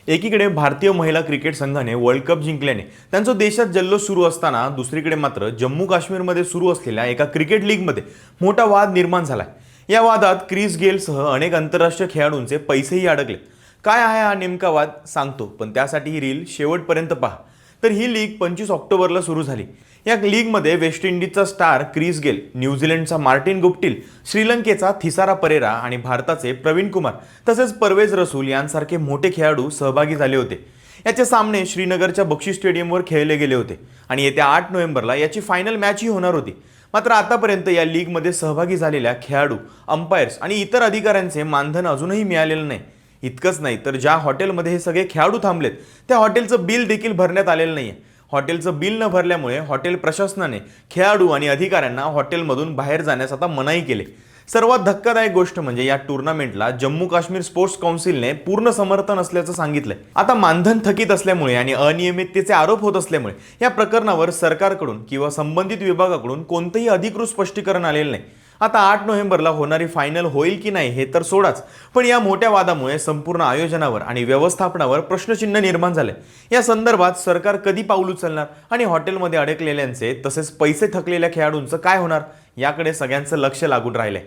एकीकडे भारतीय महिला क्रिकेट संघाने वर्ल्ड कप जिंकल्याने त्यांचा देशात जल्लोष सुरू असताना दुसरीकडे मात्र जम्मू काश्मीरमध्ये सुरू असलेल्या एका क्रिकेट लीगमध्ये मोठा वाद निर्माण झालाय। या वादात क्रिस गेलसह अनेक आंतरराष्ट्रीय खेळाडूंचे पैसेही अडकले। काय आहे हा नेमका वाद सांगतो, पण त्यासाठी ही रील शेवटपर्यंत पहा। तर ही लीग 25 ऑक्टोबरला सुरू झाली। या लीगमध्ये वेस्ट इंडिजचा स्टार क्रिस गेल, न्यूझीलंडचा मार्टिन गुप्टिल, श्रीलंकेचा थिसारा परेरा आणि भारताचे प्रवीण कुमार तसेच परवेज रसूल यांसारखे मोठे खेळाडू सहभागी झाले होते। याचे सामने श्रीनगरच्या बक्षी स्टेडियमवर खेळले गेले होते आणि येत्या 8 नोव्हेंबरला याची फायनल मॅचही होणार होती। मात्र आतापर्यंत या लीगमध्ये सहभागी झालेल्या खेळाडू, अंपायर्स आणि इतर अधिकाऱ्यांचे मानधन अजूनही मिळालेलं नाही। इतकंच नाही तर ज्या हॉटेलमध्ये हे सगळे खेळाडू थांबलेत त्या हॉटेलचं बिल देखील भरण्यात आलेलं नाहीये। हॉटेलचं बिल न भरल्यामुळे हॉटेल प्रशासनाने खेळाडू आणि अधिकाऱ्यांना हॉटेलमधून बाहेर जाण्यास आता मनाई केली। सर्वात धक्कादायक गोष्ट म्हणजे या टुर्नामेंटला जम्मू काश्मीर स्पोर्ट्स काउन्सिलने पूर्ण समर्थन असल्याचं सांगितलंय। आता मानधन थकीत असल्यामुळे आणि अनियमिततेचे आरोप होत असल्यामुळे या प्रकरणावर सरकारकडून किंवा संबंधित विभागाकडून कोणतेही अधिकृत स्पष्टीकरण आलेलं नाही। आता 8 नोव्हेंबरला होणारी फायनल होईल की नाही हे तर सोडाच, पण या मोठ्या वादामुळे संपूर्ण आयोजनावर आणि व्यवस्थापनावर प्रश्नचिन्ह निर्माण झाले। या संदर्भात सरकार कधी पाऊल उचलणार आणि हॉटेलमध्ये अडकलेल्यांचे तसेच पैसे थकलेल्या खेळाडूंचं काय होणार याकडे सगळ्यांचं लक्ष लागून राहिलंय।